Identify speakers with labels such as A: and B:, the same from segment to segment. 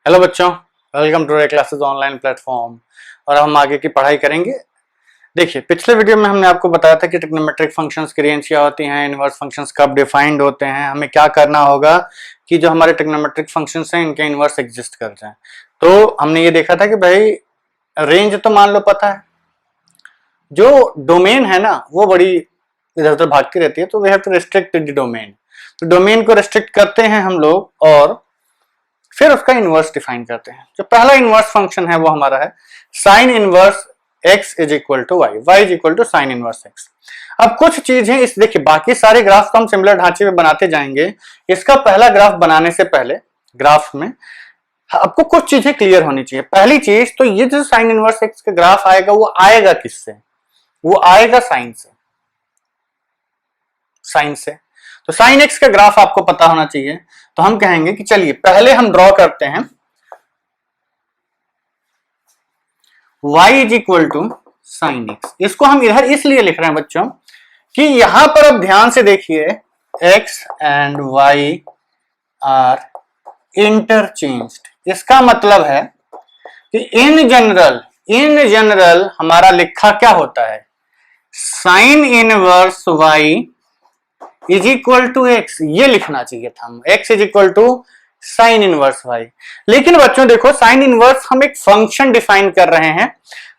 A: Hello बच्चों, welcome to classes online platform. और हम आगे की पढ़ाई करेंगे। देखिए, पिछले वीडियो में हमने आपको बताया था कि ट्रिग्नोमेट्रिक फंक्शंस की रेंज क्या होती हैं, इनवर्स फंक्शंस कब डिफाइंड होते हैं, हमें क्या करना होगा कि जो हमारे ट्रिग्नोमेट्रिक फंक्शंस हैं इनके इनवर्स एग्जिस्ट करते हैं। तो हमने ये देखा था कि भाई रेंज तो मान लो पता है, जो डोमेन है ना वो बड़ी इधर उधर भागती रहती है, तो we have to restrict the domain. तो डोमेन को रिस्ट्रिक्ट करते हैं हम लोग और फिर उसका इनवर्स डिफाइन करते हैं। जो पहला इनवर्स फंक्शन है वो हमारा है sine inverse x is equal to y, y is equal to sine inverse x। अब कुछ चीजें इस देखिए, बाकी सारे ग्राफ को हम सिमिलर ढांचे में बनाते जाएंगे। इसका पहला ग्राफ बनाने से पहले ग्राफ में आपको कुछ चीजें क्लियर होनी चाहिए। पहली चीज तो ये जो साइन इनवर्स x का ग्राफ आएगा वो आएगा किससे? वो आएगा साइन से, साइन से। तो साइन एक्स का ग्राफ आपको पता होना चाहिए। तो हम कहेंगे कि चलिए पहले हम ड्रॉ करते हैं y is equal to sine x. इसको हम इधर इसलिए लिख रहे हैं बच्चों कि यहां पर अब ध्यान से देखिए x and y are interchanged. इसका मतलब है कि इन जनरल हमारा लिखा क्या होता है, sine inverse y is equal to x, ये लिखना चाहिए था हम, x is equal to sine inverse y। लेकिन बच्चों देखो, साइन इनवर्स हम एक फंक्शन डिफाइन कर रहे हैं,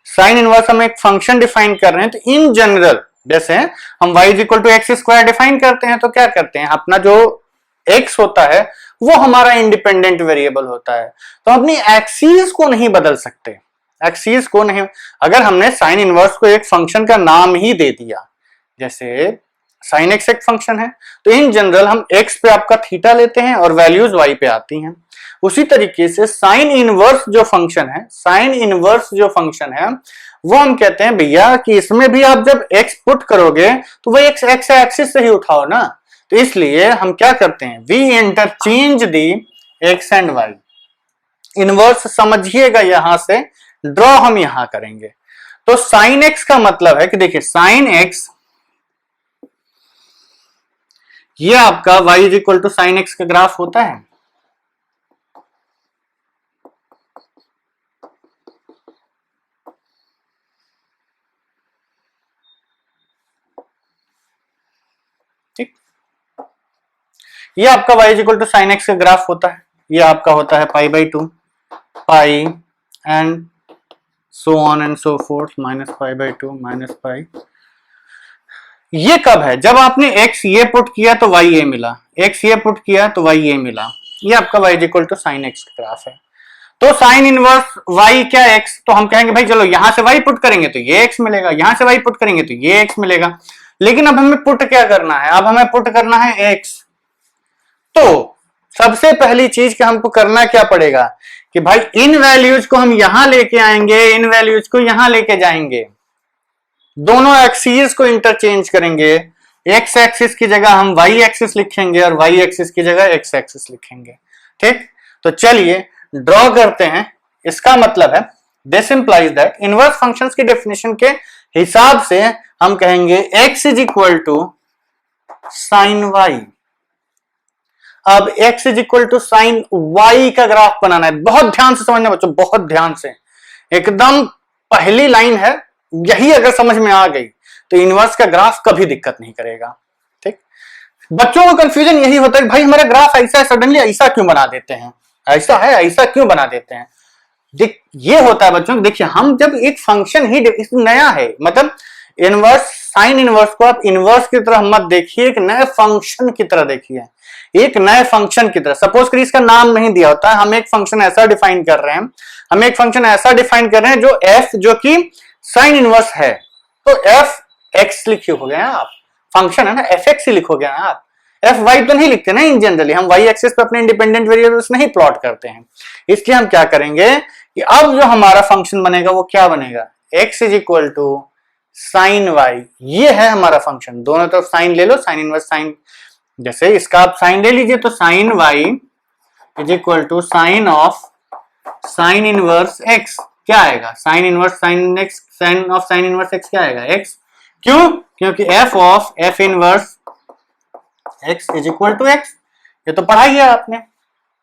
A: साइन इनवर्स हम एक फंक्शन डिफाइन कर रहे हैं। तो इन जनरल जैसे हम y is equal to x square define करते हैं तो क्या करते हैं, अपना जो x होता है वो हमारा इंडिपेंडेंट वेरिएबल होता है। तो अपनी एक्सीस को नहीं बदल सकते, एक्सीस को नहीं। अगर हमने साइन इनवर्स को एक फंक्शन का नाम ही दे दिया, जैसे साइन एक्स एक फंक्शन है, तो इन जनरल हम एक्स पे आपका थीटा लेते हैं और वैल्यूज वाई पे आती हैं। उसी तरीके से साइन इनवर्स जो फंक्शन है, साइन इनवर्स जो फंक्शन है वो हम कहते हैं भैया कि इसमें भी आप जब एक्स पुट करोगे तो वो एक्स एक्स एक्सिस से ही उठाओ ना। तो इसलिए हम क्या करते हैं, we interchange the x and y. Inverse समझिएगा, यहां से ड्रॉ हम यहां करेंगे। तो साइन एक्स का मतलब है कि देखिए साइन एक्स ये आपका y is equal to sine x का ग्राफ होता है। ठीक, ये आपका y is equal to sine x का ग्राफ होता है। ये आपका होता है pi by 2 pi and so on and so forth minus pi by 2 minus pi. ये कब है, जब आपने x ये पुट किया तो y ये मिला, x ये पुट किया तो y ये मिला। ये आपका y is equal to sine x का ग्राफ है। तो साइन इनवर्स y क्या x, तो हम कहेंगे भाई चलो यहां से y पुट करेंगे तो ये x मिलेगा, यहां से y पुट करेंगे तो ये x मिलेगा। लेकिन अब हमें पुट क्या करना है, अब हमें पुट करना है x। तो सबसे पहली चीज कि हमको करना क्या पड़ेगा कि भाई इन वैल्यूज को हम यहां लेके आएंगे, इन वैल्यूज को यहां लेके जाएंगे, दोनों एक्सिस को इंटरचेंज करेंगे। एक्स एक्सिस की जगह हम वाई एक्सिस लिखेंगे और वाई एक्सिस की जगह एक्स एक्सिस लिखेंगे। ठीक, तो चलिए ड्रॉ करते हैं। इसका मतलब है this implies that inverse functions की डेफिनेशन के हिसाब से हम कहेंगे x is equal to sine y. अब x is equal to sine y का ग्राफ बनाना है। बहुत ध्यान से समझना बच्चों, बहुत ध्यान से, एकदम पहली लाइन है, यही अगर समझ में आ गई तो इनवर्स का ग्राफ कभी दिक्कत नहीं करेगा। ठीक, बच्चों को कंफ्यूजन यही होता है कि भाई हमारा ग्राफ ऐसा है, सडनली ऐसा क्यों बना देते हैं, ऐसा है ऐसा क्यों बना देते हैं। देख ये होता है बच्चों, देखिए हम जब एक फंक्शन ही नया है, मतलब इनवर्स साइन इनवर्स को आप इनवर्स की तरह मत देखिए, एक नए फंक्शन की तरह देखिए, एक नए फंक्शन की तरह। सपोज करिए इसका नाम नहीं दिया होता है, हम एक फंक्शन ऐसा डिफाइन कर रहे हैं, हम एक फंक्शन ऐसा डिफाइन कर रहे हैं जो f जो कि साइन इनवर्स है, तो एफ एक्स लिखोगे ना आप, फंक्शन है ना एफ एक्स ही लिखोगे ना आप, एफ वाई तो नहीं लिखते ना। इन जनरली हम वाई एक्सिस पे अपने इंडिपेंडेंट वेरिएबल्स नहीं प्लॉट करते हैं। इसलिए हम क्या करेंगे कि अब जो हमारा फंक्शन बनेगा वो क्या बनेगा, x is equal to sine y. ये है हमारा फंक्शन, दोनों तरफ साइन ले लो, साइन इनवर्स साइन, जैसे इसका आप साइन ले लीजिए तो sine y is equal to sine of sine inverse x. क्या आएगा, sine inverse sine x, sine of sine inverse x क्या आएगा, एक्स। क्यों, क्योंकि f of f inverse x is equal to x. ये तो पढ़ा ही है आपने,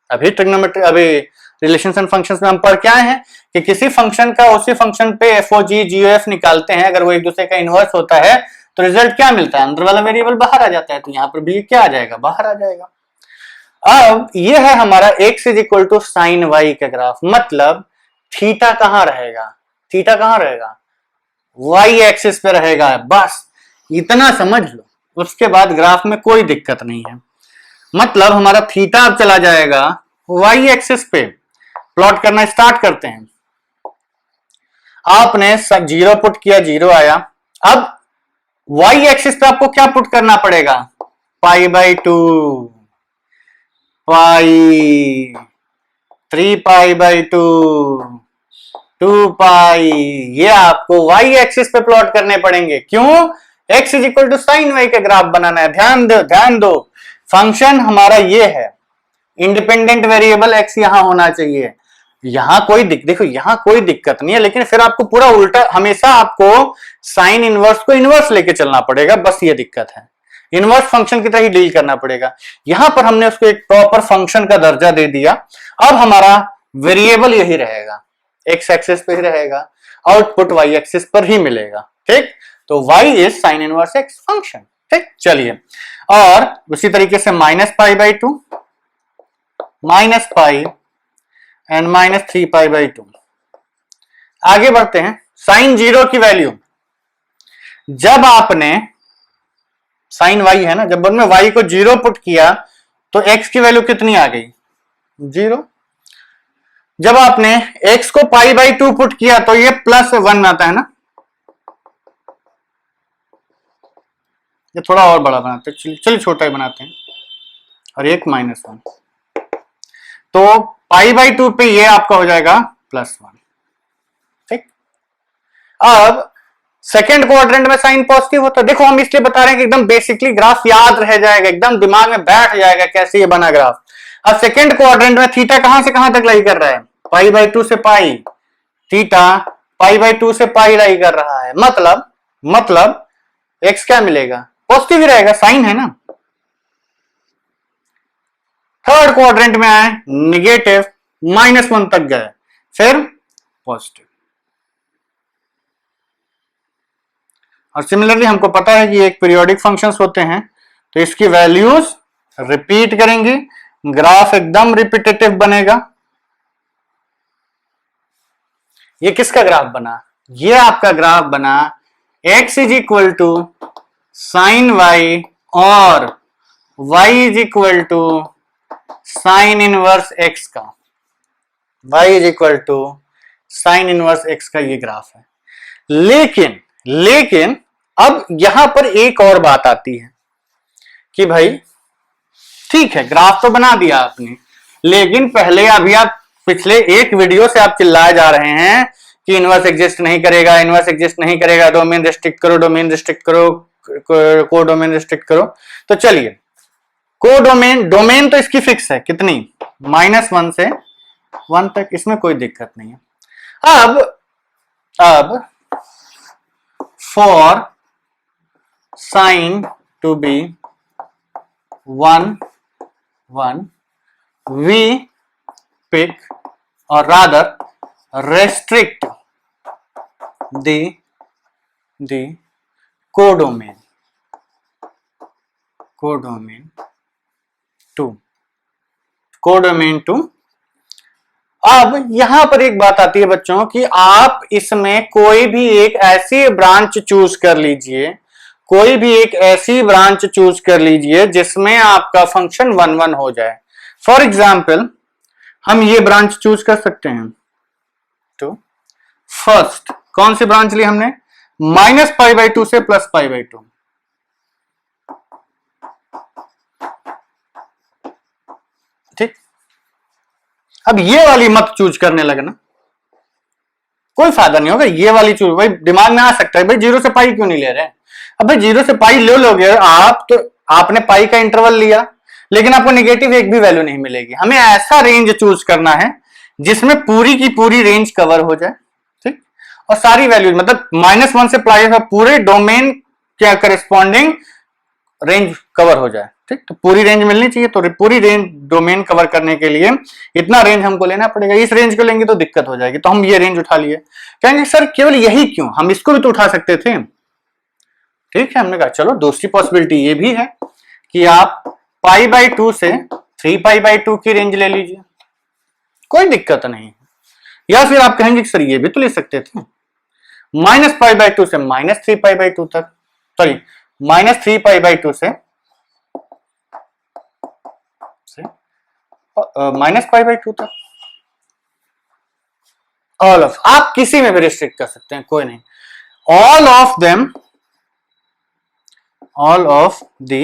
A: अभी ट्रिग्नोमेट्री, अभी रिलेशंस एंड फंक्शंस में हम पढ़ के आए हैं कि किसी फंक्शन का उसी फंक्शन पे एफओजी जीओएफ निकालते हैं, अगर वो एक दूसरे का इनवर्स होता है तो रिजल्ट क्या मिलता है, अंदर वाला वेरिएबल बाहर आ जाता है। तो यहाँ पर भी क्या आ जाएगा, बाहर आ जाएगा। अब ये है हमारा x is equal to sine y का ग्राफ, मतलब थीटा कहां रहेगा, थीटा कहां रहेगा, y एक्सिस पे रहेगा। बस इतना समझ लो, उसके बाद ग्राफ में कोई दिक्कत नहीं है। मतलब हमारा थीटा अब चला जाएगा y एक्सिस पे। प्लॉट करना स्टार्ट करते हैं। आपने सब जीरो पुट किया, जीरो आया। अब y एक्सिस पे आपको क्या पुट करना पड़ेगा, pi by two, pi, 3 pi by two, 2 पाई, ये आपको y एक्सिस पे प्लॉट करने पड़ेंगे। क्यों, x is equal to sine y का ग्राफ बनाना है। ध्यान दो, फंक्शन हमारा ये है, इंडिपेंडेंट वेरिएबल x यहां होना चाहिए। यहां कोई देखो यहां कोई दिक्कत नहीं है, लेकिन फिर आपको पूरा उल्टा, हमेशा आपको साइन इनवर्स को इनवर्स लेके चलना पड़ेगा, बस ये दिक्कत है। इनवर्स फंक्शन की तरह ही डील करना पड़ेगा। यहां पर हमने उसको एक प्रॉपर फंक्शन का दर्जा दे दिया। अब हमारा वेरिएबल यही रहेगा, एक्स एक्सिस पे ही रहेगा, आउटपुट वाई एक्सिस पर ही मिलेगा। ठीक, तो y is sine inverse x function. ठीक, चलिए, और उसी तरीके से minus pi by two, minus pi and minus 3 pi by two. आगे बढ़ते हैं। साइन जीरो की वैल्यू, जब आपने साइन वाई है ना, जब में y को जीरो पुट किया तो x की वैल्यू कितनी आ गई, जीरो। जब आपने x को पाई बाई टू पुट किया तो ये प्लस 1 आता है ना, ये थोड़ा और बड़ा बनाते हैं, चलिए छोटा ही बनाते हैं, और एक माइनस 1, तो पाई बाई टू पे ये आपका हो जाएगा प्लस 1। ठीक, अब सेकेंड क्वाड्रेंट में साइन पॉजिटिव होता है। देखो हम इसलिए बता रहे हैं कि एकदम बेसिकली ग्राफ याद रह जाएगा, एकदम दिमाग में बैठ जाएगा कैसे ये बना ग्राफ। अब सेकेंड क्वाड्रेंट में थीटा कहां से कहां तक लाई कर रहा है, पाई बाई टू से पाई, थीटा पाई बाई टू से पाई लाई कर रहा है। मतलब एक्स क्या मिलेगा, पॉजिटिव ही रहेगा, साइन है ना। थर्ड क्वाड्रेंट में आए निगेटिव, -1 तक गए, फिर पॉजिटिव। और सिमिलरली हमको पता है कि एक पीरियोडिक फंक्शंस होते हैं, तो इसकी वैल्यूज रिपीट करेंगे, ग्राफ एकदम रिपीटेटिव बनेगा। ये किसका ग्राफ बना, ये आपका ग्राफ बना x is equal to sine y और y is equal to sine inverse x का, y is equal to sine inverse x का ये ग्राफ है। लेकिन अब यहां पर एक और बात आती है कि भाई ठीक है, ग्राफ तो बना दिया आपने, लेकिन पहले अभी आप पिछले एक वीडियो से आप चिल्लाए जा रहे हैं कि इनवर्स एग्जिस्ट नहीं करेगा, इनवर्स एग्जिस्ट नहीं करेगा, डोमेन रिस्ट्रिक्ट करो, डोमेन रिस्ट्रिक्ट करो, को डोमेन रिस्ट्रिक्ट करो। तो चलिए, को डोमेन तो इसकी फिक्स है, कितनी, -1 से 1 तक, इसमें कोई दिक्कत नहीं है। अब for sine to be 1 1 we pick or rather restrict the codomain to। अब यहां पर एक बात आती है बच्चों कि आप इसमें कोई भी एक ऐसी ब्रांच चूज कर लीजिए, कोई भी एक ऐसी ब्रांच चूज कर लीजिए जिसमें आपका फंक्शन 1 1 हो जाए। फॉर एग्जाम्पल हम ये ब्रांच चूज कर सकते हैं। तो फर्स्ट कौन सी ब्रांच ली हमने, -π/2 से +π/2। ठीक, अब ये वाली मत चूज करने लगना, कोई फायदा नहीं होगा। ये वाली चूज, भाई दिमाग में आ सकता है भाई 0 से पाई क्यों नहीं ले रहे हैं। अब भाई 0 से पाई ले लोगे आप, तो आपने पाई का इंटरवल लिया, लेकिन आपको नेगेटिव एक भी वैल्यू नहीं मिलेगी। हमें ऐसा रेंज चूज करना है जिसमें पूरी की पूरी रेंज कवर हो जाए। ठीक, और सारी वैल्यूज मतलब -1 से +, पूरे डोमेन के करस्पॉन्डिंग रेंज कवर हो जाए, ठीक। तो पूरी रेंज मिलनी चाहिए, तो पूरी रेंज डोमेन कवर करने के लिए इतना रेंज हमको लेना पड़ेगा। इस रेंज को लेंगे तो दिक्कत हो जाएगी, तो हम ये रेंज उठा लिए। कहेंगे सर केवल यही क्यों, हम इसको भी तो उठा सकते थे, ठीक है। हमने कहा चलो दूसरी पॉसिबिलिटी ये भी है कि आप पाई बाई 2 से 3 पाई बाई 2 की रेंज ले लीजिए, कोई दिक्कत नहीं है। या फिर आप कहेंगे सर ये भी तो ले सकते थे, माइनस पाई बाई 2 से माइनस 3 पाई बाई 2 तक, सॉरी माइनस 3 पाई बाई 2 से माइनस पाई बाई 2 तक। ऑल ऑफ, आप किसी में भी रिस्ट्रिक्ट कर सकते हैं, कोई नहीं। All of them, all of the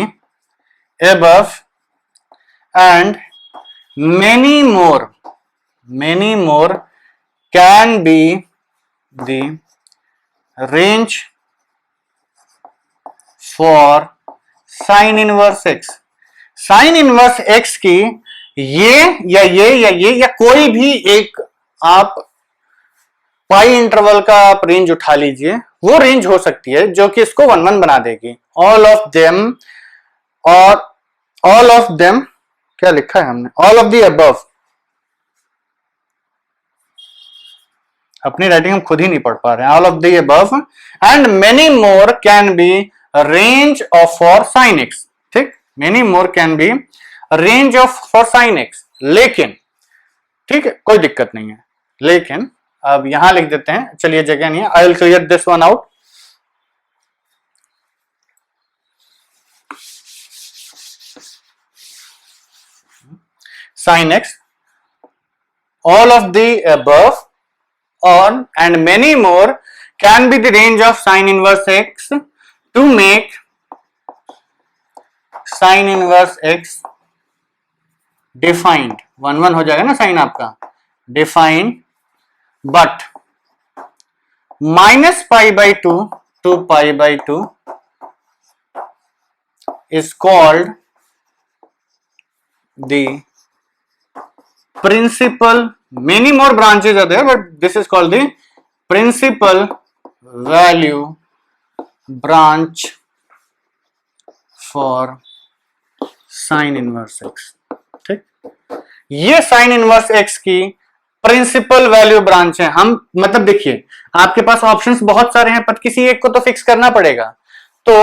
A: above and many more can be the range for sin inverse x। sin inverse x की ये या कोई भी एक आप पाई इंटरवल का आप रेंज उठा लीजिए, वो रेंज हो सकती है जो कि इसको 1 1 बना देगी। ऑल ऑफ देम, और ऑल ऑफ देम क्या लिखा है हमने, ऑल ऑफ द अबव, अपनी राइटिंग हम खुद ही नहीं पढ़ पा रहे हैं। All of the above and many more can be range of for sine x, ठीक। Many more can be range of for sine x, लेकिन ठीक है कोई दिक्कत नहीं है, लेकिन अब यहां लिख देते हैं, चलिए जगह नहीं है, I will clear this one out. sin x, all of the above on and many more can be the range of sin inverse x to make sin inverse x defined, 1 1 हो जाएगा ना साइन आपका, defined, but minus pi by 2 to pi by 2 is called the principal, many more branches are there but this is called the principal value branch for sin inverse x, ठीक। ये sin inverse x की principal value branch है। हम मतलब देखिए आपके पास options बहुत सारे हैं, पर किसी एक को तो फिक्स करना पड़ेगा। तो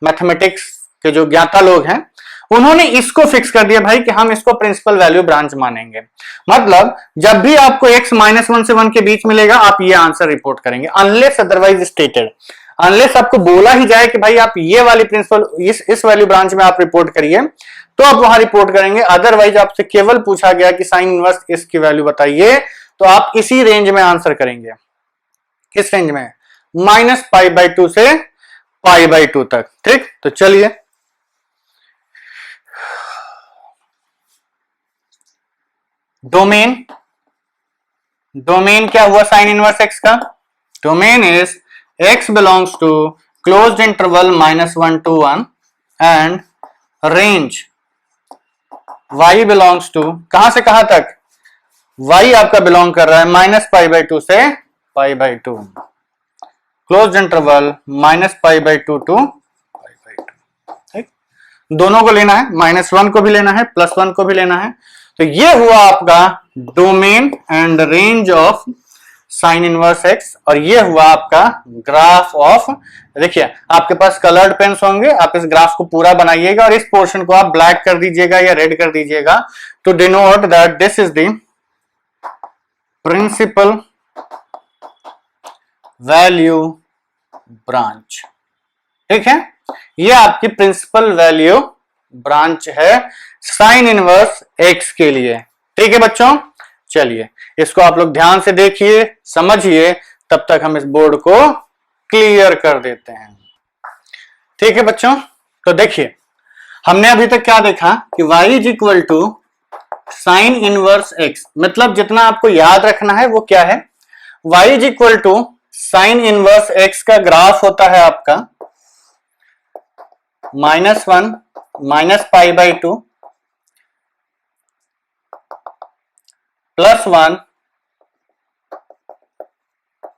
A: मैथमेटिक्स के जो ज्ञाता लोग हैं उन्होंने इसको फिक्स कर दिया भाई कि हम इसको प्रिंसिपल वैल्यू ब्रांच मानेंगे। मतलब जब भी आपको x -1 से 1 के बीच मिलेगा आप ये आंसर रिपोर्ट करेंगे, अनलेस अदरवाइज स्टेटेड, अनलेस आपको बोला ही जाए कि भाई आप ये वाली प्रिंसिपल इस वैल्यू ब्रांच में आप रिपोर्ट करिए तो आप वहां रिपोर्ट करेंगे। अदरवाइज आपसे केवल पूछा गया कि साइन इनवर्स इसकी वैल्यू बताइए तो आप इसी रेंज में आंसर करेंगे। किस रेंज में, माइनस पाई बाई 2 से पाई बाई 2 तक, ठीक। तो चलिए डोमेन, डोमेन क्या हुआ साइन इनवर्स एक्स का, domain is x belongs to closed interval -1 to 1 and range y belongs to, कहां से कहां तक, y आपका बिलोंग कर रहा है माइनस पाई बाई 2 से pi by 2, closed interval minus pi by 2 to pi by 2, ठीक। दोनों को लेना है, -1 को भी लेना है, +1 को भी लेना है। तो ये हुआ आपका domain and range of sine inverse x, और ये हुआ आपका ग्राफ ऑफ, देखिए आपके पास कलर्ड पेन्स होंगे, आप इस ग्राफ को पूरा बनाइएगा और इस पोर्शन को आप ब्लैक कर दीजिएगा या रेड कर दीजिएगा to denote that this is the principal value branch, ठीक है। ये आपकी प्रिंसिपल वैल्यू ब्रांच है साइन इनवर्स एक्स के लिए, ठीक है बच्चों। चलिए इसको आप लोग ध्यान से देखिए, समझिए, तब तक हम इस बोर्ड को क्लियर कर देते हैं, ठीक है बच्चों। तो देखिए हमने अभी तक क्या देखा कि y is equal to sine inverse x, मतलब जितना आपको याद रखना है वो क्या है, y is equal to sine inverse x का ग्राफ होता है आपका -1 minus pi by 2 +1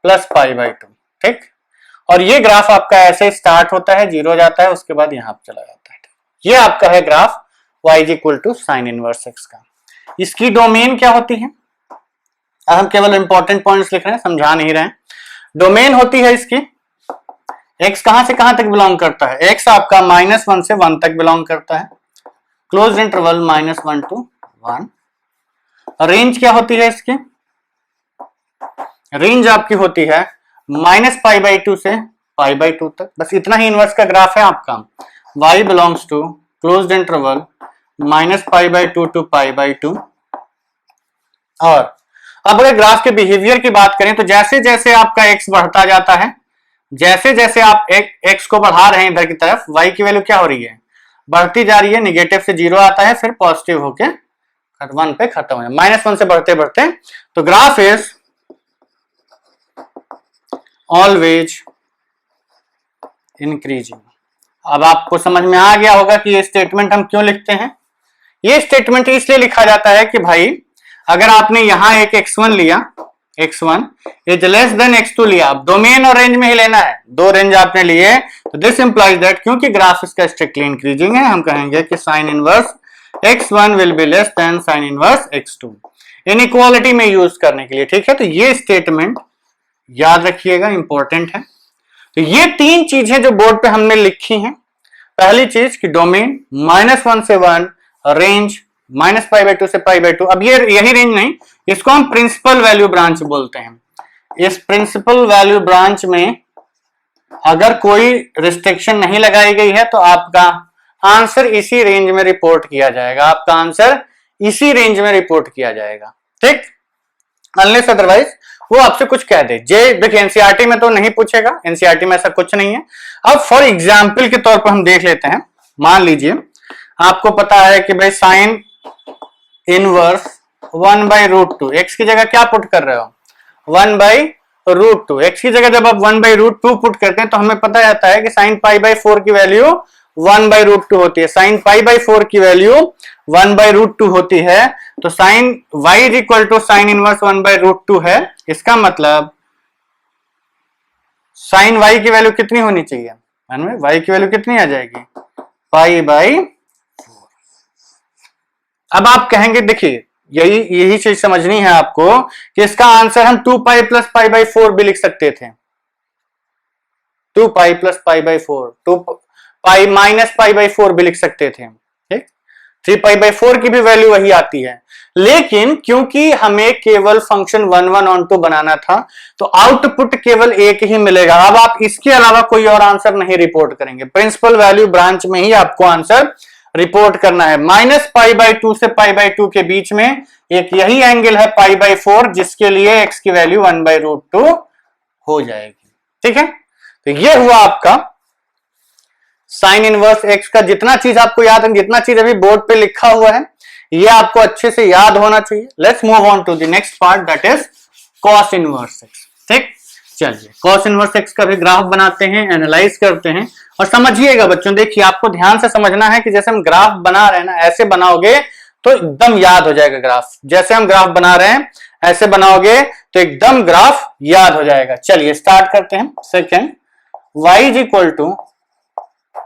A: plus pi by 2, ठीक। और ये ग्राफ आपका ऐसे स्टार्ट होता है, 0 जाता है, उसके बाद यहाँ चला जाता है। ये आपका है graph y is equal to sine inverse x का। इसकी डोमेन क्या होती है, हम केवल इंपॉर्टेंट पॉइंट्स लिख रहे हैं, समझा नहीं रहे हैं। डोमेन होती है इसकी, x कहां से कहां तक बिलोंग करता है, x आपका -1 से 1 तक बिलोंग करता है, क्लोज इंटरवल -1 to 1। रेंज क्या होती है इसकी, रेंज आपकी होती है -π/2 से π/2 तक। बस इतना ही इनवर्स का ग्राफ है आपका। y belongs to closed interval -π/2 to π/2। और अब अगर ग्राफ के बिहेवियर की बात करें तो जैसे जैसे आपका x बढ़ता जाता है, जैसे जैसे आप x को बढ़ा रहे हैं इधर की तरफ, y की वैल्यू क्या हो रही है, बढ़ती जा रही है। नेगेटिव से 0 आता है, फिर पॉजिटिव होके 1 पे खत्म हो जाए, -1 से बढ़ते बढ़ते। तो ग्राफ इज ऑलवेज इंक्रीजिंग। अब आपको समझ में आ गया होगा कि ये स्टेटमेंट हम क्यों लिखते हैं। ये स्टेटमेंट इसलिए लिखा जाता है कि भाई अगर आपने यहां एक x1 लिया, x1 is less than x2 लिया, अब डोमेन और रेंज में ही लेना है, दो रेंज आपने लिए, तो दिस इंप्लाइज दैट क्योंकि ग्राफ इसका स्ट्रिक्टली इंक्रीजिंग है, हम कहेंगे कि sine inverse x1 will be less than sine inverse x2, inequality में यूज करने के लिए। ठीक है, तो ये स्टेटमेंट याद रखिएगा, इंपॉर्टेंट है। तो ये तीन चीजें जो बोर्ड पे हमने लिखी हैं, पहली चीज कि डोमेन -1 से 1, रेंज -π/2 से π/2। अब ये यही रेंज नहीं, इसको हम प्रिंसिपल वैल्यू ब्रांच बोलते हैं। इस प्रिंसिपल वैल्यू ब्रांच में अगर कोई रिस्ट्रिक्शन नहीं लगाई गई है तो आपका आंसर इसी रेंज में रिपोर्ट किया जाएगा, आपका आंसर इसी रेंज में रिपोर्ट किया जाएगा। ठीक, अनलेस अदरवाइज वो आपसे कुछ कह दे। देखिए एनसीईआरटी में तो नहीं पूछेगा, एनसीईआरटी में ऐसा कुछ नहीं है। अब फॉर एग्जाम्पल के तौर पर हम देख लेते हैं, मान लीजिए आपको पता है कि भाई साइन इनवर्स 1/√2, x की जगह क्या पुट कर रहे हो, 1/√2। x की जगह जब आप 1/√2 पुट करते हैं तो हमें पता रहता है कि साइन π/4 की वैल्यू 1/√2 होती है, साइन π/4 की वैल्यू 1/√2 होती है। तो sine y is equal to sine inverse 1/√2 है। इसका मतलब साइन y की वैल्यू कितनी होनी चाहिए, y की वैल्यू कितनी आ जाएगी, π/4। अब आप कहेंगे, देखिए यही चीज समझनी है आपको कि इसका आंसर हम 2π + π/4 भी लिख सकते थे, 2π + π/4, 2π - π/4 भी लिख सकते थे। ठीक, 3π/4 की भी वैल्यू वही आती है, लेकिन क्योंकि हमें केवल फंक्शन 1 1 on 2 बनाना था तो आउटपुट केवल एक ही मिलेगा। अब आप इसके अलावा कोई और आंसर नहीं रिपोर्ट करेंगे, प्रिंसिपल वैल्यू ब्रांच में ही आपको आंसर रिपोर्ट करना है। -π/2 से π/2 के बीच में एक यही एंगल है π/4, जिसके लिए x की वैल्यू 1/√2 हो जाएगी। ठीक है, तो ये हुआ आपका साइन इनवर्स x का। जितना चीज आपको याद है, जितना चीज अभी बोर्ड पे लिखा हुआ है, ये आपको अच्छे से याद होना चाहिए। Let's move on to the next part, that is cos inverse x। ठीक, चलिए कॉस इनवर्स x का भी ग्राफ बनाते हैं, एनालाइज करते हैं। और समझिएगा बच्चों, देखिए आपको ध्यान से समझना है कि जैसे हम ग्राफ बना रहे हैं ना, ऐसे बनाओगे तो एकदम याद हो जाएगा ग्राफ। जैसे हम ग्राफ बना रहे हैं ऐसे बनाओगे तो एकदम ग्राफ याद हो जाएगा। चलिए स्टार्ट करते हैं। Second, y is equal to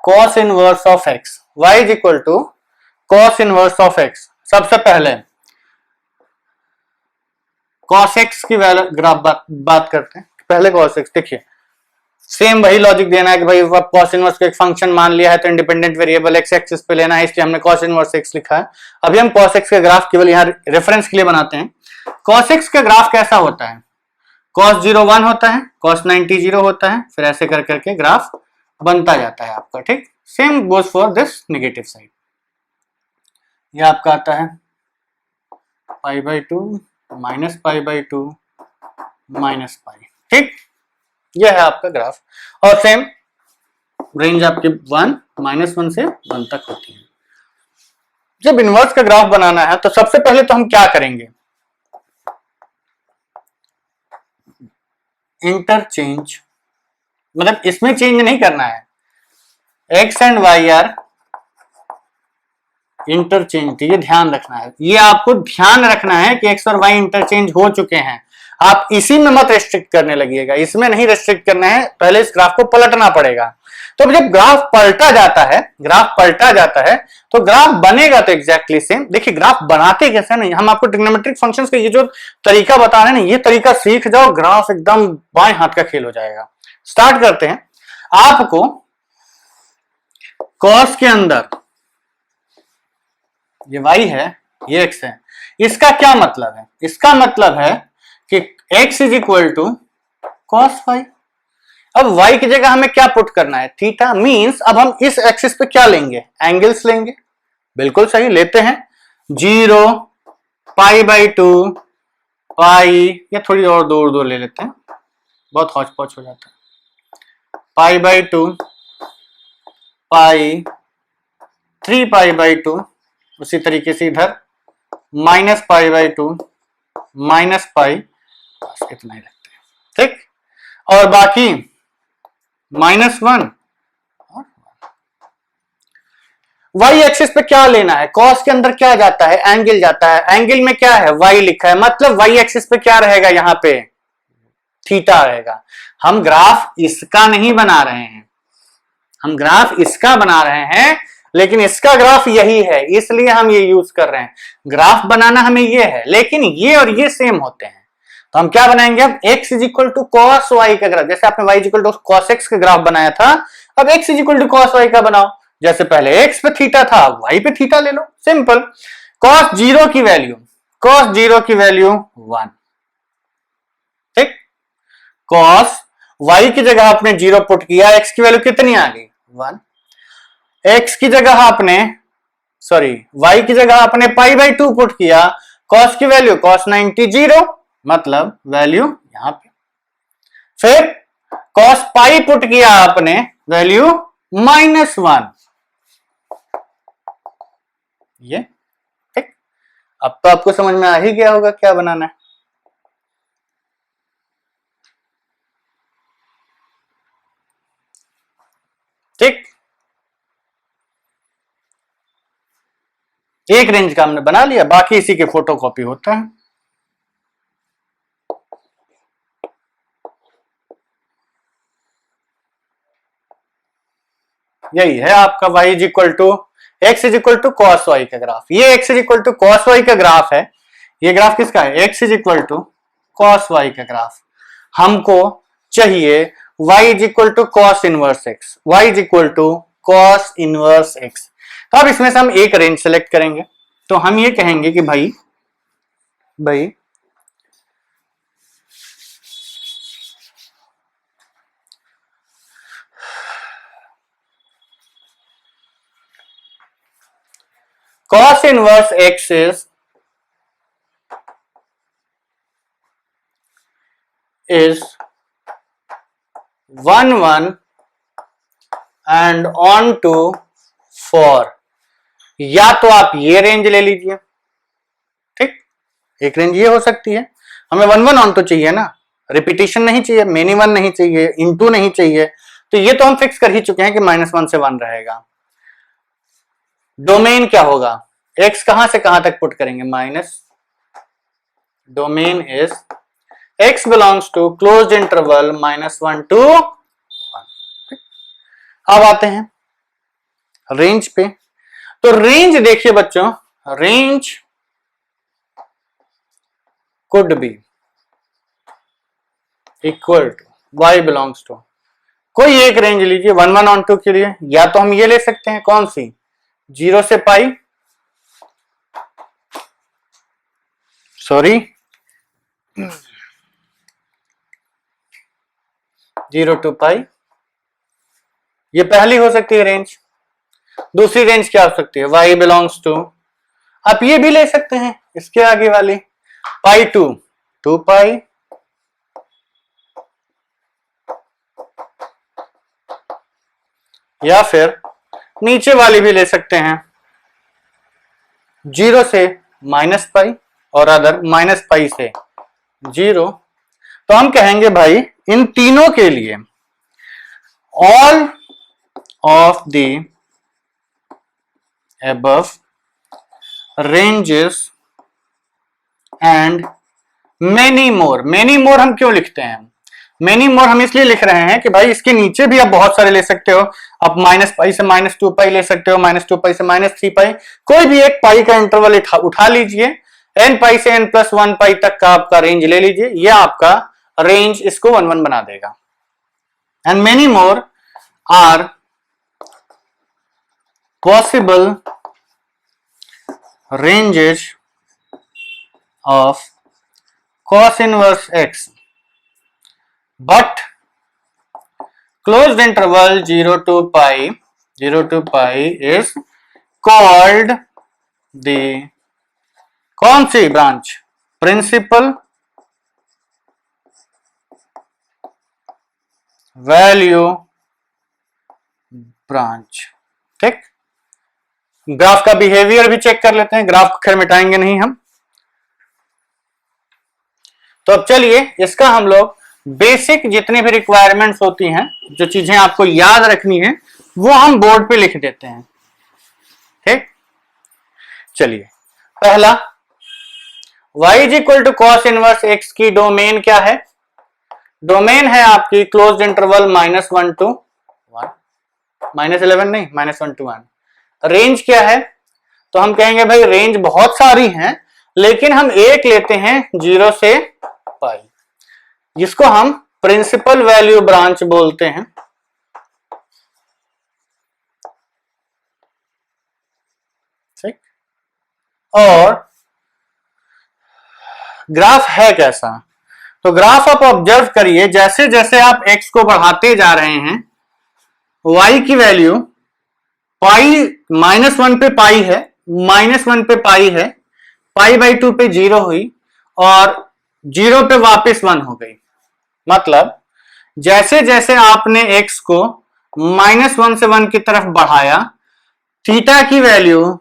A: cos inverse of x, y is equal to cos inverse of x। सबसे पहले cos x की ग्राफ बात करते हैं। पहले cos x, देखिए सेम वही लॉजिक देना है कि भाई cos इनवर्स को एक फंक्शन मान लिया है तो इंडिपेंडेंट वेरिएबल x एक्सिस पे लेना है, इसलिए हमने cos इनवर्स x लिखा है। अभी हम cos x का ग्राफ केवल यहाँ रेफरेंस के लिए बनाते हैं। cos x का ग्राफ कैसा होता है, cos 0 1 होता है, cos 90 0 होता है, फिर ऐसे कर करके ग्राफ बनता जाता है आपका। ठीक, same goes for this negative side. ये आपका आता है π/2 -π/2 -π। ठीक, यह है आपका ग्राफ। और सेम रेंज आपकी 1 से 1 तक होती है। जब इनवर्स का ग्राफ बनाना है तो सबसे पहले तो हम क्या करेंगे, इंटरचेंज, मतलब इसमें चेंज नहीं करना है, x and y are interchange. ये ध्यान रखना है, ये आपको ध्यान रखना है कि x और y इंटरचेंज हो चुके हैं। आप इसी में मत रेस्ट्रिक्ट करने लगिएगा, इसमें नहीं रेस्ट्रिक्ट करना है, पहले इस ग्राफ को पलटना पड़ेगा। तो जब ग्राफ पलटा जाता है, ग्राफ पलटा जाता है तो ग्राफ बनेगा तो एग्जैक्टली सेम। देखिए ग्राफ बनाते कैसे नहीं, हम आपको ट्रिग्नोमेट्रिक फंक्शंस का ये जो तरीका बता रहे हैं ना, ये तरीका सीख जाओ, ग्राफ एकदम बाएं हाथ का खेल हो जाएगा। स्टार्ट करते हैं। आपको कॉस के अंदर ये y है, ये x है, इसका क्या मतलब है? इसका मतलब है कि x is equal to cos phi. अब y की जगह हमें क्या पुट करना है? थीटा। मींस अब हम इस एक्सिस पे क्या लेंगे? एंगल्स लेंगे। बिल्कुल सही, लेते हैं। 0, π/2, पाई, या थोड़ी और दूर दूर ले लेते हैं, बहुत हौच पौच हो जाता है। π/2, पाई, 3π/2, उसी तरीके से इधर -π/2, -π, बस इतना ही रखते हैं, ठीक। और बाकी -1 y एक्सिस पे क्या लेना है? कॉस के अंदर क्या जाता है? एंगल जाता है। एंगल में क्या है? y लिखा है, मतलब y एक्सिस पे क्या रहेगा? यहां पे थीटा रहेगा। हम ग्राफ इसका नहीं बना रहे हैं, हम ग्राफ इसका बना रहे हैं, लेकिन इसका ग्राफ यही है, इसलिए हम ये यूज कर रहे हैं। ग्राफ बनाना हमें ये है, लेकिन ये और ये सेम होते हैं, तो हम क्या बनाएंगे? अब x is equal to cos y का ग्राफ, जैसे आपने y is equal to cos x का ग्राफ बनाया था, अब x is equal to cos y का बनाओ। जैसे पहले x पे थीटा था, अब y पे थीटा ले लो, सिंपल। कॉस जीरो की वैल्यू, कॉस जीरो की वैल्यू 1, ठीक। कॉस y की जगह आपने 0 पुट किया, x की वैल्यू कितनी आ गई? 1। x की जगह आपने, सॉरी, y की जगह आपने π/2 पुट किया, cos की वैल्यू cos 90 0, मतलब वैल्यू यहां पे। फिर cos पाई पुट किया आपने, वैल्यू -1, ये ठीक। अब तो आपको समझ में आ ही गया होगा क्या बनाना है। ठीक, एक रेंज का हमने बना लिया, बाकी इसी के फोटोकॉपी होता है। यही है आपका y is equal to x is equal to cos y का ग्राफ। ये x is equal to cos y का ग्राफ है। ये ग्राफ किसका है? x is equal to cos y का ग्राफ। हमको चाहिए y is equal to cos inverse x, y is equal to cos inverse x। तो अब इसमें से हम एक रेंज सेलेक्ट करेंगे, तो हम ये कहेंगे कि भाई cos inverse x is 1 1 and on to 4। या तो आप ये रेंज ले लीजिए, ठीक, एक रेंज ये हो सकती है। हमें 1 1 ऑन तो चाहिए ना, रिपीटिशन नहीं चाहिए, मिनिमम नहीं चाहिए, इनटू नहीं चाहिए, तो ये तो हम फिक्स कर ही चुके हैं कि -1 से 1 रहेगा। डोमेन क्या होगा? x कहां से कहां तक पुट करेंगे? Minus, domain is x belongs to closed interval -1 to 1। अब आते हैं रेंज पे। तो रेंज देखिए बच्चों, range could be equal to y belongs to, कोई एक रेंज लीजिए 1 1 on 2 के लिए, या तो हम ये ले सकते हैं, कौन सी? 0 से पाई, सॉरी 0 to पाई, ये पहली हो सकती है रेंज। दूसरी रेंज क्या हो सकती है? y बिलोंग्स टू, आप ये भी ले सकते हैं, इसके आगे वाली पाई टू 2 पाई, या फिर नीचे वाली भी ले सकते हैं 0 से -पाई और अदर -पाई से 0। तो हम कहेंगे भाई इन तीनों के लिए all of the above ranges and many more हम क्यों लिखते हैं? मेनी मोर हम इसलिए लिख रहे हैं कि भाई इसके नीचे भी आप बहुत सारे ले सकते हो। आप -π से -2π ले सकते हो, -2π से -3π, कोई भी एक पाई का इंटरवल उठा लीजिए, n π से n+1π तक का आपका रेंज ले लीजिए, यह आपका रेंज इसको 1 1 बना देगा। And many more are possible ranges of cos inverse x, but closed interval 0 to pi is called the कौन सी ब्रांच? Principal value branch. ठीक, ग्राफ का बिहेवियर भी चेक कर लेते हैं, ग्राफ को खैर मिटाएंगे नहीं हम। तो अब चलिए इसका हम लोग बेसिक जितनी भी रिक्वायरमेंट्स होती हैं, जो चीजें आपको याद रखनी है, वो हम बोर्ड पे लिख देते हैं। ठीक, चलिए पहला y equal to cos inverse x की डोमेन क्या है? डोमेन है आपकी क्लोज्ड इंटरवल -1 to 1, -11 नहीं, -1 to 1। रेंज क्या है? तो हम कहेंगे भाई रेंज बहुत सारी हैं, लेकिन हम एक लेते हैं 0 से पाई, जिसको हम प्रिंसिपल वैल्यू ब्रांच बोलते हैं। ठीक, और ग्राफ है कैसा? तो ग्राफ आप ऑब्जर्व करिए, जैसे जैसे आप x को बढ़ाते जा रहे हैं, y की वैल्यू पाई -1 पे पाई है, -1 पे पाई है, π/2 पे 0 हुई और 0 पे वापस 1 हो गई। मतलब जैसे जैसे आपने x को -1 से 1 की तरफ बढ़ाया, थीटा की वैल्यू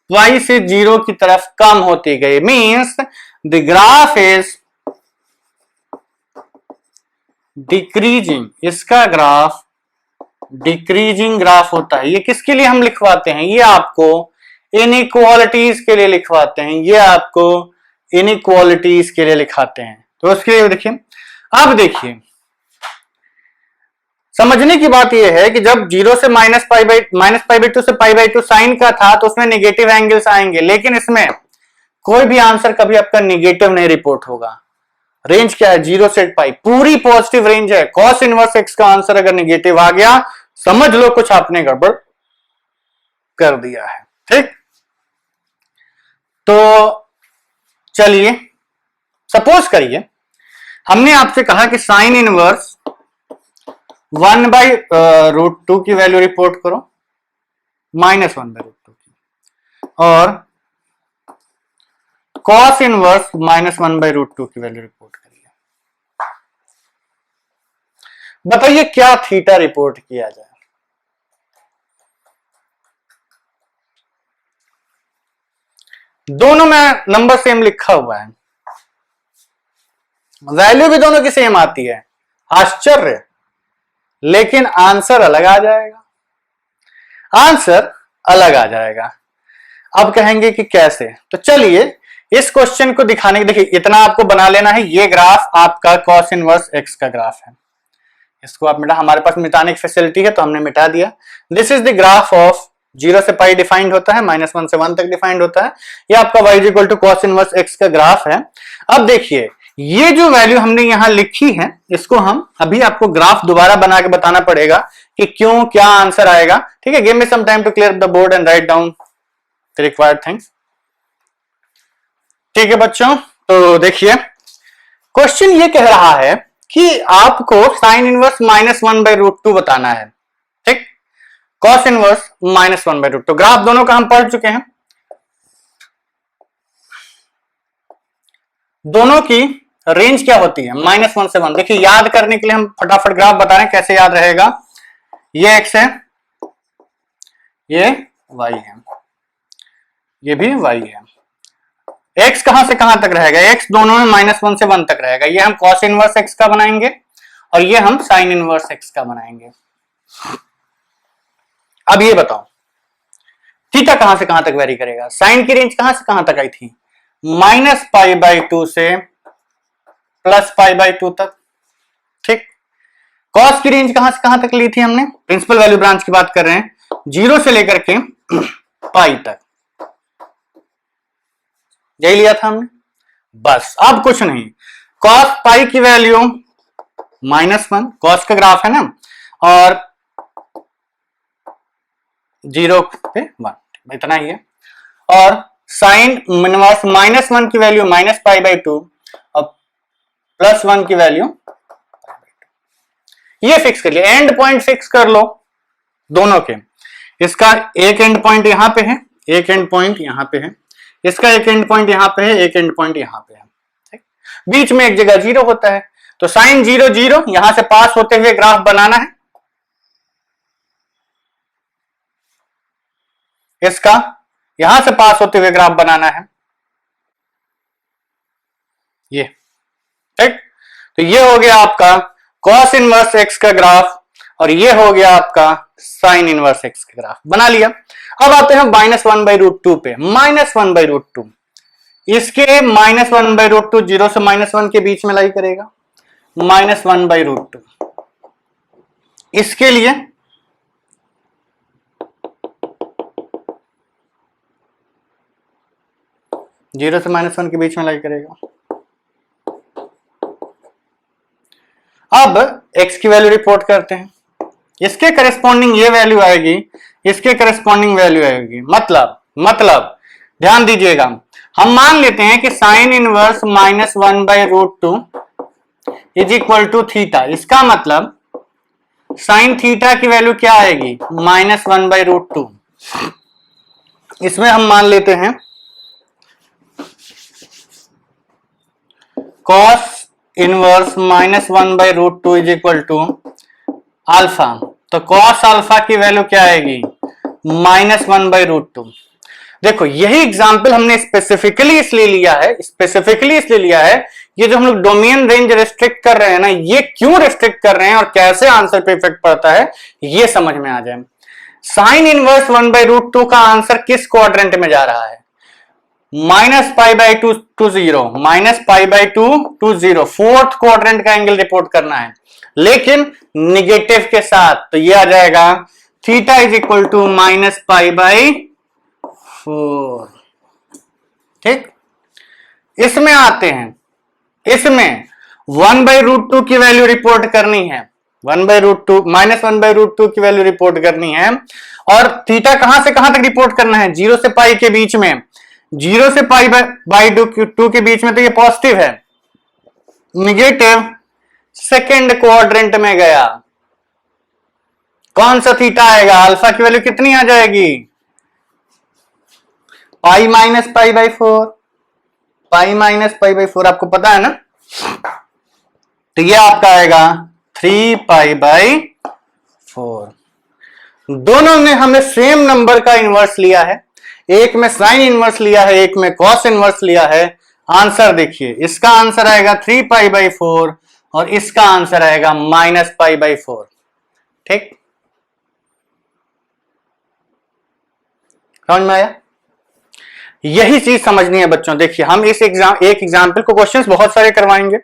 A: y से 0 की तरफ कम होती गई। Means the graph is decreasing, इसका ग्राफ डिक्रीजिंग ग्राफ होता है। ये किसके लिए हम लिखवाते हैं? ये आपको इनइक्वालिटीज के लिए लिखवाते हैं, ये आपको इनइक्वालिटीज के लिए लिखाते हैं। तो उसके लिए देखिए, अब देखिए समझने की बात यह है कि जब 0 से -π/2 से π/2 साइन का था, तो उसमें नेगेटिव एंगल्स आएंगे, लेकिन इसमें कोई भी आंसर कभी आपका नेगेटिव नहीं रिपोर्ट होगा। रेंज क्या है? 0 से पाई, पूरी पॉजिटिव रेंज है। कॉस इनवर्स x का आंसर अगर नेगेटिव आ गया, समझ लो कुछ आपने गड़बड़ कर दिया है। ठीक, तो चलिए सपोज करिए हमने आपसे कहा कि साइन इनवर्स 1/√2 की वैल्यू रिपोर्ट करो, -1/√2 की, और कॉस इनवर्स -1/√2 की वैल्यू रिपोर्ट करिए। बताइए क्या थीटा रिपोर्ट किया जाए? दोनों में नंबर सेम लिखा हुआ है, वैल्यू भी दोनों की सेम आती है, आश्चर्य, लेकिन आंसर अलग आ जाएगा। आंसर अलग आ जाएगा। अब कहेंगे कि कैसे? तो चलिए इस क्वेश्चन को दिखाने के, देखिए इतना आपको बना लेना है। ये ग्राफ आपका कॉस इनवर्स x का ग्राफ है, इसको आप मिटा, हमारे पास मिटाने की फैसिलिटी है तो हमने मिटा दिया। This is the graph of 0 से पाई डिफाइंड होता है, -1 से 1 तक डिफाइंड होता है। ये आपका y equal to cos inverse x का ग्राफ है। अब देखिए ये जो वैल्यू हमने यहां लिखी है, इसको हम अभी आपको ग्राफ दोबारा बना के बताना पड़ेगा कि क्यों, क्या आंसर आएगा। ठीक है, give me some time to clear the board and write down the required things. ठीक है बच्चों, तो देखिए क्वेश्चन ये कह रहा है कि आपको साइन इनवर्स -1/√2 बताना है। ठीक, कॉस इनवर्स -1/√2, ग्राफ दोनों का हम पढ़ चुके हैं। दोनों की रेंज क्या होती है? -1 से 1। देखिए याद करने के लिए हम फटाफट ग्राफ बता रहे हैं, कैसे याद रहेगा। ये x है, ये y है, ये भी y है। x कहां से कहां तक रहेगा? x दोनों में -1 से 1 तक रहेगा। ये हम cos इनवर्स x का बनाएंगे और ये हम sin इनवर्स x का बनाएंगे। अब ये बताओ थीटा कहां से कहां तक वेरी करेगा? साइन की रेंज कहां से कहां तक आई थी? -π/2 से प्लस पाई बाई 2 तक। ठीक, कॉस की रेंज कहां से कहां तक ली थी हमने, प्रिंसिपल वैल्यू ब्रांच की बात कर रहे हैं, 0 से लेकर के पाई तक, यही लिया था हमने। बस अब कुछ नहीं, कॉस पाई की वैल्यू -1, कॉस का ग्राफ है ना, और 0 पे 1, इतना ही है। और साइन इनवर्स -1 की वैल्यू -पाई/2 और +1 की वैल्यू, ये फिक्स कर लिया, एंड पॉइंट फिक्स कर लो दोनों के। इसका एक एंड पॉइंट यहां पे है, एक एंड पॉइंट यहां पे है, इसका एक एंड पॉइंट यहां पे है, एक एंड पॉइंट यहां पे है, ठीक? बीच में एक जगह 0 होता है, तो साइन 0 0 यहां से पास होते हुए ग्राफ बनाना है इसका, यहां से पास होते हुए ग्राफ बनाना है ये, ठीक? तो ये हो गया आपका कॉस इनवर्स एक्स का ग्राफ, और ये हो गया आपका साइन इनवर्स एक्स का ग्राफ, बना लिया। अब आते हैं -1/√2 पे, -1/√2, इसके -1/√2 0 से -1 के बीच में लाई करेगा, -1/√2, इसके लिए जीरो से -1 के बीच में लाई करेगा। अब x की वैल्यू रिपोर्ट करते हैं, इसके करस्पॉन्डिंग ये वैल्यू आएगी, इसके करस्पॉन्डिंग वैल्यू आएगी, मतलब ध्यान दीजिएगा, हम मान लेते हैं कि sine inverse -1/√2 is equal to theta, इसका मतलब साइन थीटा की वैल्यू क्या आएगी, -1/√2। इसमें हम मान लेते हैं cos inverse -1/√2 is equal to alpha, तो cos अल्फा की वैल्यू क्या आएगी, -1/√2। देखो यही एग्जाम्पल हमने स्पेसिफिकली इसलिए लिया है, ये जो हम लोग डोमेन रेंज रेस्ट्रिक्ट कर रहे हैं ना, ये क्यों रेस्ट्रिक्ट कर रहे हैं और कैसे आंसर पे इफेक्ट पड़ता है ये समझ में आ जाए। साइन इनवर्स 1/√2 का आंसर किस क्वाड्रेंट में जा रहा है, -पाई/2 to 0, -पाई/2 to 0, फोर्थ क्वाड्रेंट का एंगल रिपोर्ट करना है, लेकिन निगेटिव के साथ, तो ये आ जाएगा थीटा इज इक्वल टू -पाई/4। ठीक, इसमें आते हैं, इसमें 1/√2 की वैल्यू रिपोर्ट करनी है, -1/√2 की वैल्यू रिपोर्ट करनी है, और थीटा कहां से कहां तक रिपोर्ट करना है, 0 से पाई के बीच में, 0 से पाई/2 के बीच में, तो ये पॉजिटिव है, निगेटिव सेकेंड क्वाड्रेंट में गया, कौन सा थीटा आएगा, अल्फा की वैल्यू कितनी आ जाएगी, पाई-पाई/4, पाई-पाई/4 आपको पता है ना, तो ये आपका आएगा 3π/4। दोनों में हमें सेम नंबर का इनवर्स लिया है, एक में साइन इनवर्स लिया है, एक में कॉस इनवर्स लिया है। आंसर देखिए, इसका आंसर आएगा 3π/4 और इसका आंसर आएगा -π/4। ठीक, समझ में आया? यही चीज समझनी है बच्चों। देखिए हम इस एक एग्जाम्पल को क्वेश्चंस बहुत सारे करवाएंगे,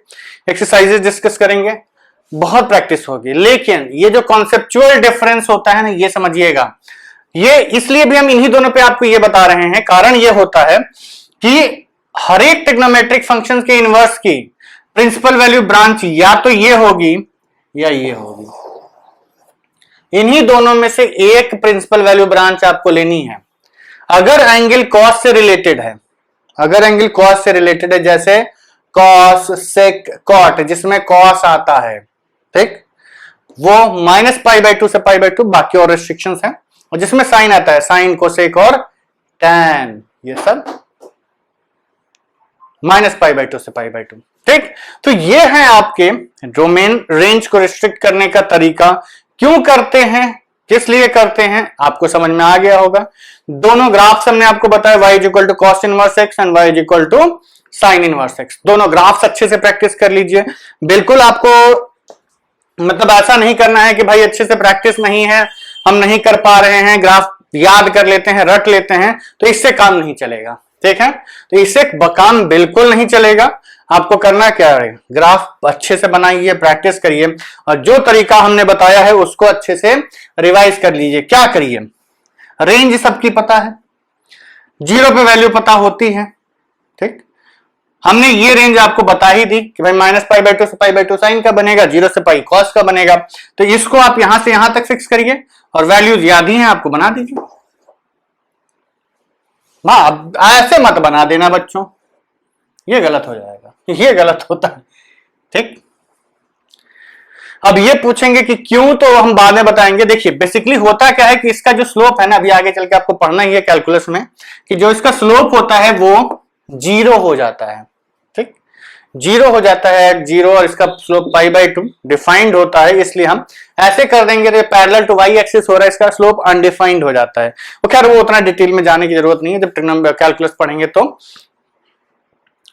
A: एक्सरसाइजेस डिस्कस करेंगे, बहुत प्रैक्टिस होगी, लेकिन ये जो कॉन्सेप्चुअल डिफरेंस होता है ना, ये समझिएगा। ये इसलिए भी हम इन्हीं दोनों पे आपको ये बता रहे हैं, कारण ये होता है कि हर एक ट्रिग्नोमेट्रिक फंक्शंस के इनवर्स की प्रिंसिपल वैल्यू ब्रांच या तो ये होगी या ये होगी, इन्हीं दोनों में से एक प्रिंसिपल वैल्यू ब्रांच आपको लेनी है। अगर एंगल कॉस से रिलेटेड है, अगर एंगल कॉस से रिलेटेड है, जैसे कॉस सेक कॉट जिसमें कॉस आता है, ठीक, वो -π/2 से π/2, बाकी और रिस्ट्रिक्शंस हैं, और जिसमें साइन आता है, साइन कोसेक और टैन, ये सब -π/2 से π/2। ठीक, तो ये है आपके डोमेन रेंज को रिस्ट्रिक्ट करने का तरीका। क्यों करते हैं, किस लिए करते हैं, आपको समझ में आ गया होगा। दोनों ग्राफ्स हमने आपको बताया, y equal to cos inverse x and y equal to sine inverse x. दोनों ग्राफ्स अच्छे से प्रैक्टिस कर लीजिए। बिल्कुल आपको मतलब ऐसा नहीं करना है कि भाई अच्छे से प्रैक्टिस नहीं है, हम नहीं कर पा रहे हैं, ग्राफ याद कर लेते हैं, रट लेते हैं, तो इससे काम नहीं चलेगा। ठीक है, तो इससे काम बिल्कुल नहीं चलेगा। आपको करना क्या है, ग्राफ अच्छे से बनाइए, प्रैक्टिस करिए और जो तरीका हमने बताया है उसको अच्छे से रिवाइज कर लीजिए। क्या करिए, रेंज सबकी पता है, जीरो पे वैल्यू पता होती है, ठीक। हमने ये रेंज आपको बता ही दी कि भाई -π/2 से π/2 साइन का बनेगा, 0 से पाई कॉस का बनेगा। तो इसको आप यहां से यहां तक फिक्स करिए और वैल्यूज याद ही है आपको, बना दीजिए। अब ऐसे मत बना देना बच्चों, ये गलत हो जाएगा, ये गलत होता है, ठीक। अब ये पूछेंगे कि क्यों, तो हम बाद में बताएंगे। देखिए बेसिकली होता क्या है कि इसका जो स्लोप है ना, अभी आगे चल के आपको पढ़ना ही है कैलकुलस में, कि जो इसका स्लोप होता है वो 0 हो जाता है, ठीक। 0 हो जाता है, 0, और इसका स्लोप π/2 डिफाइंड होता है, इसलिए हम ऐसे कर देंगे। तो पैरेलल टू y एक्सिस हो रहा है, इसका स्लोप अनडिफाइंड हो जाता है। वो खैर वो उतना डिटेल में जाने की जरूरत नहीं है, जब ट्रिग्नोमेट्री कैलकुलस पढ़ेंगे तो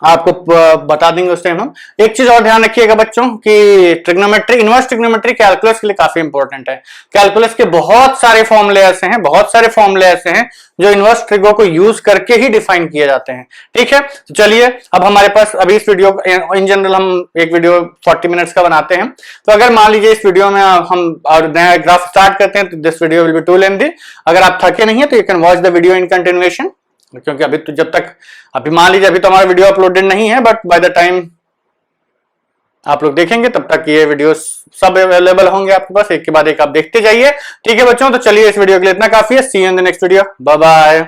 A: आपको बता देंगे उस टाइम हम। एक चीज और ध्यान रखिएगा बच्चों कि ट्रिग्नोमेट्री, इनवर्स ट्रिग्नोमेट्री कैलकुलस के लिए काफी इंपॉर्टेंट है। कैलकुलस के बहुत सारे फॉर्मूले ऐसे हैं, बहुत सारे फॉर्मूले ऐसे हैं जो इनवर्स ट्रिगो को यूज करके ही डिफाइन किए जाते हैं, ठीक है। तो चलिए अब हमारे पास अभी इस वीडियो इन जनरल हम एक वीडियो 40 मिनट्स का बनाते हैं। तो अगर मान लीजिए इस वीडियो में हम और नया ग्राफ स्टार्ट करते हैं तो this video will be too lengthy. अगर आप थके नहीं है तो you can watch the video in continuation, क्योंकि अभी तो जब तक, अभी मान लीजिए अभी तो हमारा वीडियो अपलोडेड नहीं है, बट बाय द टाइम आप लोग देखेंगे तब तक ये वीडियो सब अवेलेबल होंगे आपके पास, एक के बाद एक आप देखते जाइए, ठीक है बच्चों। तो चलिए इस वीडियो के लिए इतना काफी है। See you in the next video, bye bye.